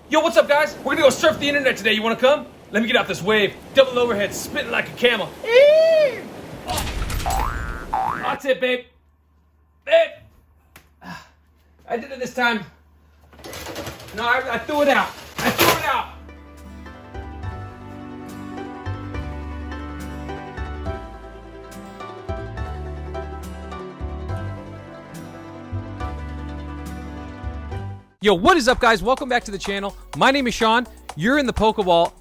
Yo, what's up, guys? We're gonna go surf the internet today. You wanna come? Let me get out this wave. Double overhead, spitting like a camel. That's it, babe. Babe! I did it this time. No, I threw it out. I threw it out. Yo, what is up, guys? Welcome back to the channel. My name is Sean. You're in the Pokeball,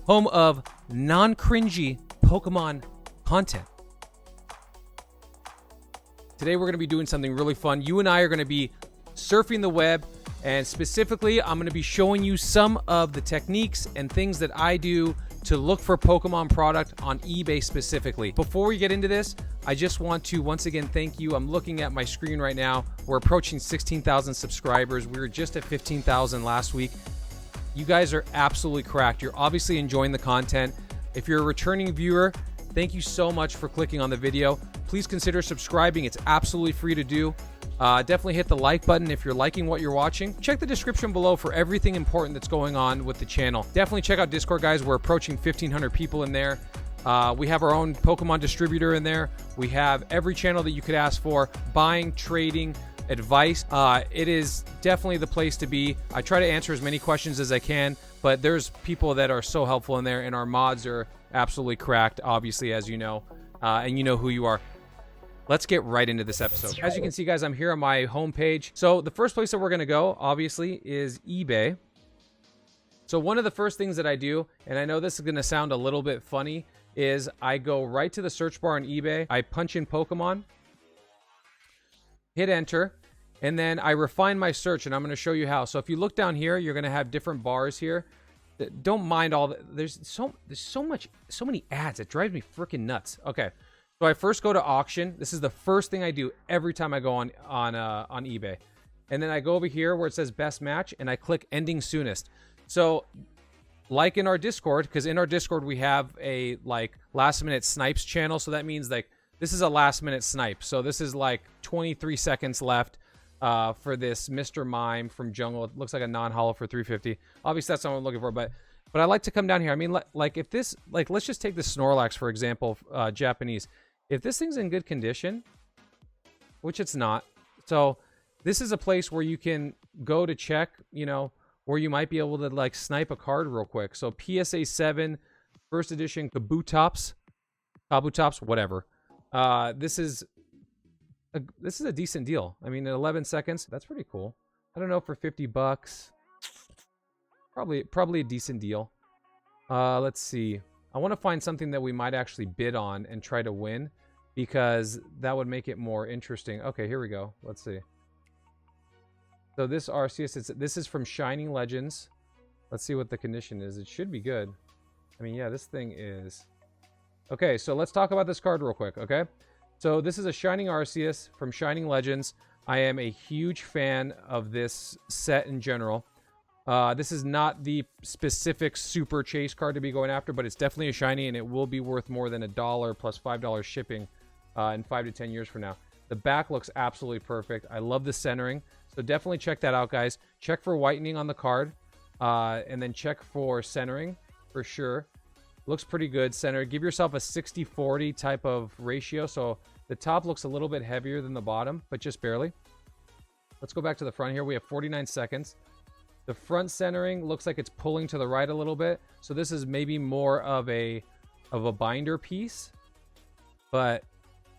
home of non-cringy Pokemon content. Today we're going to be doing something really fun. You and I are going to be surfing the web, and specifically I'm going to be showing you some of the techniques and things that I do to look for Pokemon product on eBay specifically. Before we get into this, I just want to once again thank you. I'm looking at my screen right now. We're approaching 16,000 subscribers. We were just at 15,000 last week. You guys are absolutely cracked. You're obviously enjoying the content. If you're a returning viewer, thank you so much for clicking on the video. Please consider subscribing. It's absolutely free to do. Definitely hit the like button if you're liking what you're watching. Check the description below for everything important that's going on with the channel. Definitely check out Discord, guys. We're approaching 1,500 people in there. We have our own Pokemon distributor in there. We have every channel that you could ask for: buying, trading, advice. It is definitely the place to be. I try to answer as many questions as I can, but there's people that are so helpful in there, and our mods are absolutely cracked, obviously, as you know, and you know who you are. Let's get right into this episode. As you can see, guys, I'm here on my homepage. So the first place that we're gonna go, obviously, is eBay. So one of the first things that I do, and I know this is gonna sound a little bit funny, is I go right to the search bar on eBay. I punch in Pokemon, hit enter, and then I refine my search, and I'm gonna show you how. So if you look down here, you're gonna have different bars here. Don't mind all the, there's so many ads. It drives me freaking nuts. Okay. So I first go to auction. This is the first thing I do every time I go on eBay. And then I go over here where it says best match, and I click ending soonest. So like in our Discord, because in our Discord we have a like last minute snipes channel. So that means like this is a last minute snipe. So this is like 23 seconds left for this Mr. Mime from Jungle. It looks like a non-holo for 350. Obviously that's not what I'm looking for, but I like to come down here. I mean, like if this, like let's just take the Snorlax for example, Japanese. If this thing's in good condition, which it's not, so this is a place where you can go to check, you know, where you might be able to like snipe a card real quick. So PSA 7, first edition Kabutops, whatever. This is a decent deal. I mean, in 11 seconds, that's pretty cool. I don't know, for 50 bucks, probably a decent deal. Let's see. I want to find something that we might actually bid on and try to win, because that would make it more interesting. Okay, here we go. Let's see. So this RCS, this is from Shining Legends. Let's see what the condition is. It should be good. I mean, yeah, this thing is... Okay, so let's talk about this card real quick, okay? So this is a Shining Arceus from Shining Legends. I am a huge fan of this set in general. This is not the specific super chase card to be going after, but it's definitely a shiny, and it will be worth more than $1 plus $5 shipping in 5 to 10 years from now. The back looks absolutely perfect. I love the centering, so definitely check that out, guys. Check for whitening on the card, and then check for centering for sure. Looks pretty good. Center. Give yourself a 60-40 type of ratio, so the top looks a little bit heavier than the bottom, but just barely. Let's go back to the front here. We have 49 seconds. The front centering looks like it's pulling to the right a little bit. So this is maybe more of a binder piece. But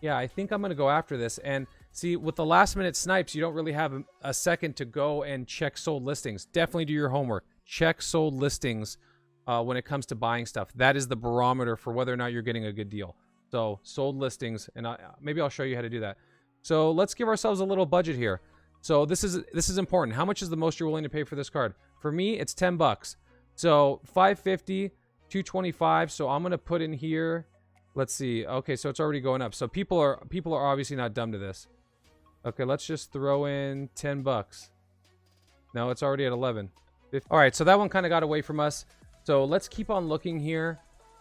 yeah, I think I'm going to go after this. And see, with the last minute snipes, you don't really have a second to go and check sold listings. Definitely do your homework. Check sold listings when it comes to buying stuff. That is the barometer for whether or not you're getting a good deal. So sold listings, and maybe I'll show you how to do that. So let's give ourselves a little budget here. So this is important. How much is the most you're willing to pay for this card? For me, it's 10 bucks. So 550, 225. So I'm gonna put in here. Let's see. Okay, so it's already going up. So people are obviously not dumb to this. Okay, let's just throw in 10 bucks. No, it's already at 11. All right, so that one kind of got away from us. So let's keep on looking here.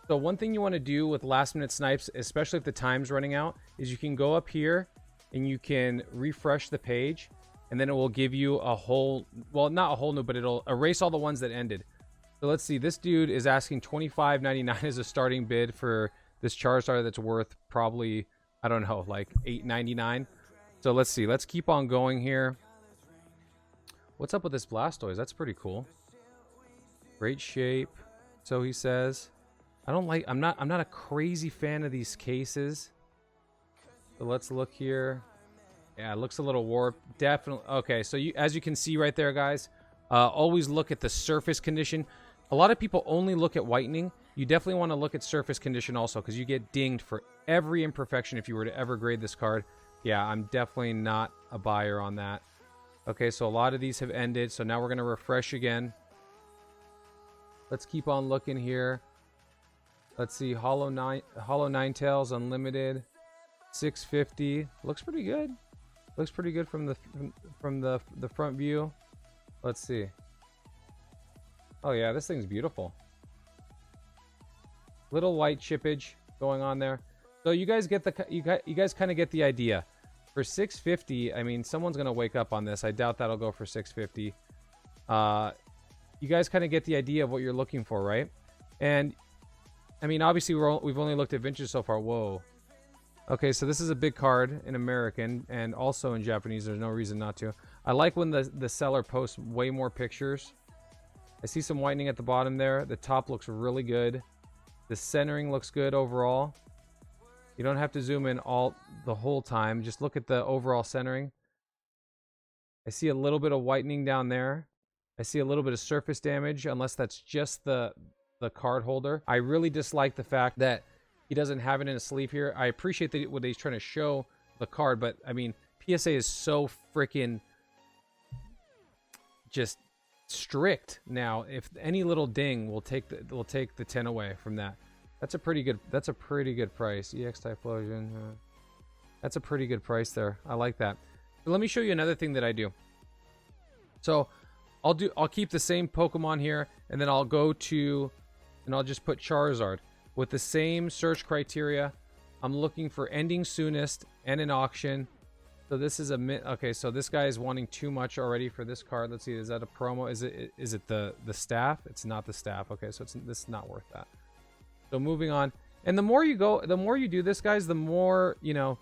So one thing you want to do with last minute snipes, especially if the time's running out, is you can go up here and you can refresh the page. and then it will give you a whole, well, not a whole new, but it'll erase all the ones that ended. So let's see. This dude is asking $25.99 as a starting bid for this Charizard that's worth probably, I don't know, like $8.99. So let's see. Let's keep on going here. What's up with this Blastoise? That's pretty cool. Great shape, so he says. I'm not a crazy fan of these cases. So let's look here. Yeah, it looks a little warped. Definitely. Okay, so as you can see right there, guys, always look at the surface condition. A lot of people only look at whitening. You definitely want to look at surface condition also, because you get dinged for every imperfection if you were to ever grade this card. Yeah, I'm definitely not a buyer on that. Okay, so a lot of these have ended, so now we're going to refresh again. Let's keep on looking here. Let's see, Hollow Ninetales Unlimited, 650. Looks pretty good. Looks pretty good from the front view. Let's see. Oh yeah, this thing's beautiful. Little white chippage going on there. So you guys get you guys kind of get the idea. For 650, I mean, someone's gonna wake up on this. I doubt that'll go for 650. You guys kind of get the idea of what you're looking for, right? And I mean, obviously we've only looked at vintage so far. Whoa. Okay, so this is a big card in American and also in Japanese. There's no reason not to. I like when the seller posts way more pictures. I see some whitening at the bottom there. The top looks really good. The centering looks good overall. You don't have to zoom in the whole time. Just look at the overall centering. I see a little bit of whitening down there. I see a little bit of surface damage, unless that's just the card holder. I really dislike the fact that he doesn't have it in a sleeve here. I appreciate that what he's trying to show the card, but I mean, PSA is so freaking just strict now. If any little ding will take the 10 away from that. That's a pretty good price. EX Typhlosion. That's a pretty good price there. I like that. But let me show you another thing that I do. So I'll keep the same Pokemon here, and then I'll go to, and I'll just put Charizard with the same search criteria. I'm looking for ending soonest and an auction. So this is okay, so this guy is wanting too much already for this card. Let's see, is that a promo? Is it the staff? It's not the staff. Okay, so this is not worth that. So moving on. And the more you do this, guys, the more, you know,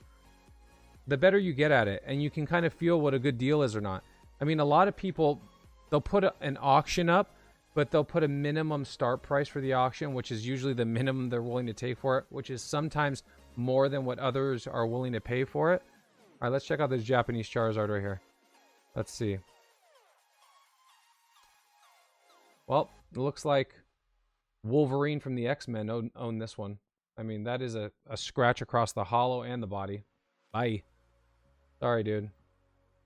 the better you get at it, and you can kind of feel what a good deal is or not. I mean, a lot of people, they'll put an auction up, but they'll put a minimum start price for the auction, which is usually the minimum they're willing to take for it, which is sometimes more than what others are willing to pay for it. All right, let's check out this Japanese Charizard right here. Let's see. Well, it looks like Wolverine from the X-Men own this one. I mean, that is a scratch across the hollow and the body. Bye. Sorry, dude.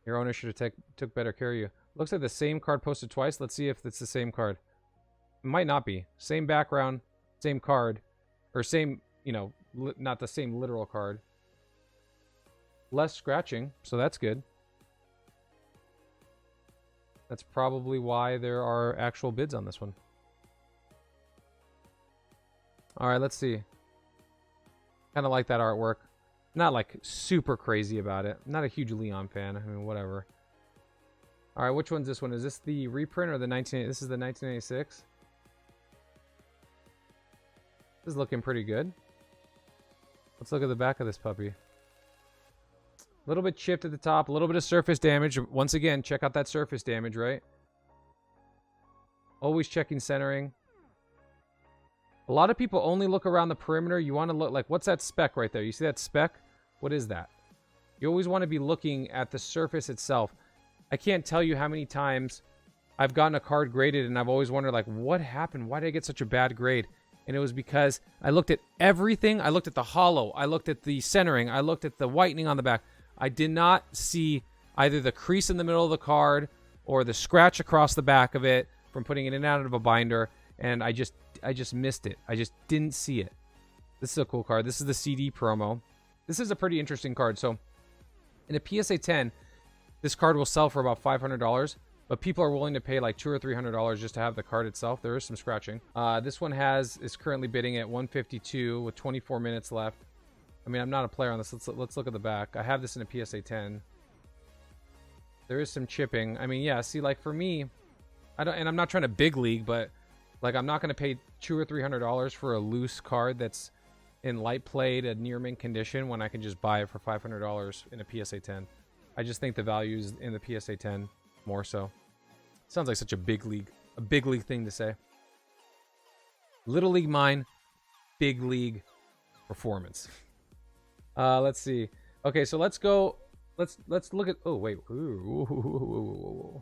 Your owner should have took better care of you. Looks like the same card posted twice. Let's see if it's the same card. It might not be. Same background, same card. Or same, you know, not the same literal card. Less scratching, so that's good. That's probably why there are actual bids on this one. Alright, let's see. Kind of like that artwork. Not like super crazy about it. Not a huge Leon fan. I mean, whatever. Alright, which one's this one? Is this the reprint or the 19... This is the 1986. This is looking pretty good. Let's look at the back of this puppy. A little bit chipped at the top. A little bit of surface damage. Once again, check out that surface damage, right? Always checking centering. A lot of people only look around the perimeter. You want to look like, what's that speck right there? You see that speck? What is that? You always want to be looking at the surface itself. I can't tell you how many times I've gotten a card graded and I've always wondered, like, what happened? Why did I get such a bad grade? And it was because I looked at everything. I looked at the hollow. I looked at the centering. I looked at the whitening on the back. I did not see either the crease in the middle of the card or the scratch across the back of it from putting it in and out of a binder. And I just missed it. I just didn't see it. This is a cool card. This is the CD promo. This is a pretty interesting card. So in a PSA 10, this card will sell for about $500, but people are willing to pay like $200 or $300 just to have the card itself. There is some scratching. This one is currently bidding at $152 with 24 minutes left. I mean, I'm not a player on this. Let's look at the back. I have this in a PSA 10. There is some chipping. I mean, yeah, see, like for me, and I'm not trying to big league, but like I'm not going to pay $200 or $300 for a loose card that's in light played, a near mint condition, when I can just buy it for $500 in a PSA 10. I just think the value is in the PSA 10 more so. Sounds like such a big league thing to say. Little league mine, big league performance. Let's see. Okay, so let's go. Let's look at. Oh wait. Ooh.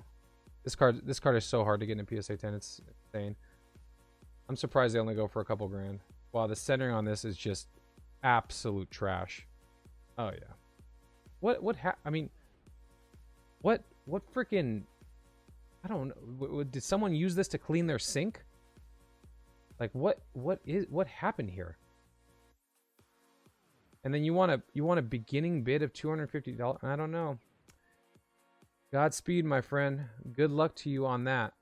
This card is so hard to get in a PSA 10. It's insane. I'm surprised they only go for a couple grand. Wow, the centering on this is just absolute trash. Oh yeah. I mean, what freaking? I don't know. Did someone use this to clean their sink? Like what happened here? And then you want a beginning bid of $250. I don't know. Godspeed, my friend. Good luck to you on that.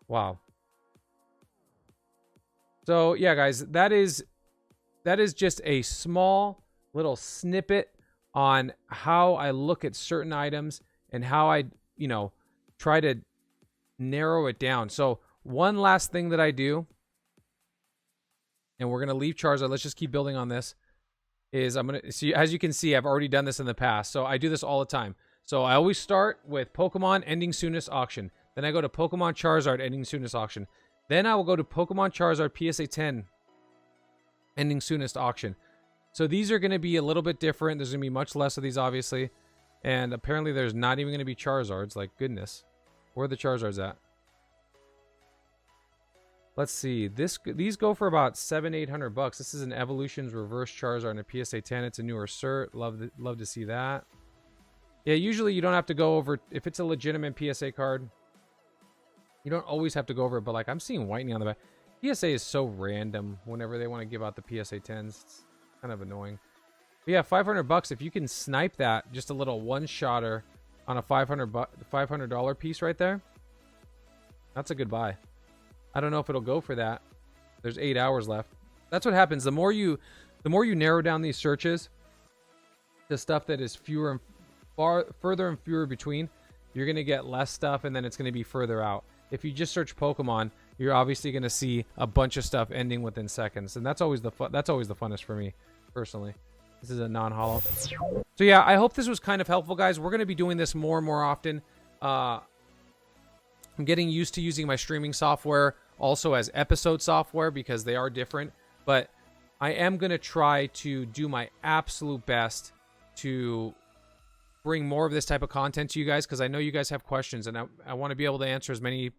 Wow. So yeah, guys, that is just a small little snippet on how I look at certain items and how I, try to narrow it down. So one last thing that I do, and we're going to leave Charizard. Let's just keep building on this. Is I'm going to see, as you can see, I've already done this in the past. So I do this all the time. So I always start with Pokemon Ending Soonest auction. Then I go to Pokemon Charizard Ending Soonest auction. Then I will go to Pokemon Charizard PSA 10 Ending Soonest auction. So these are going to be a little bit different. There's going to be much less of these, obviously. And apparently there's not even going to be Charizards. Like, goodness. Where are the Charizards at? Let's see. These go for about $700-800. This is an Evolutions Reverse Charizard and a PSA 10. It's a newer cert. Love to see that. Yeah, usually you don't have to go over if it's a legitimate PSA card. You don't always have to go over it, but like I'm seeing whitening on the back. PSA is so random whenever they want to give out the PSA 10s. It's kind of annoying. But yeah, $500 if you can snipe that, just a little one-shotter on a $500 piece right there. That's a good buy. I don't know if it'll go for that. There's 8 hours left. That's what happens. The more you narrow down these searches to stuff that is further and fewer between, you're going to get less stuff, and then it's going to be further out. If you just search Pokemon, you're obviously going to see a bunch of stuff ending within seconds, and that's always the funnest for me personally. This is a non-holo. So yeah, I hope this was kind of helpful, guys. We're going to be doing this more and more often. I'm getting used to using my streaming software also as episode software because they are different, but I am going to try to do my absolute best to bring more of this type of content to you guys, because I know you guys have questions, and I want to be able to answer as many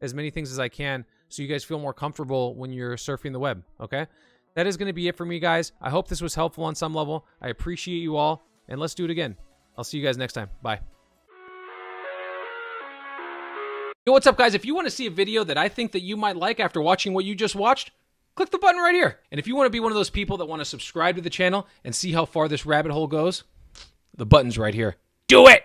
things as I can, so you guys feel more comfortable when you're surfing the web. Okay, that is going to be it for me, guys. I hope this was helpful on some level. I appreciate you all, and let's do it again. I'll see you guys next time. Bye. Yo, what's up, guys? If you want to see a video that I think that you might like after watching what you just watched, click the button right here. And if you want to be one of those people that want to subscribe to the channel and see how far this rabbit hole goes, the button's right here. Do it!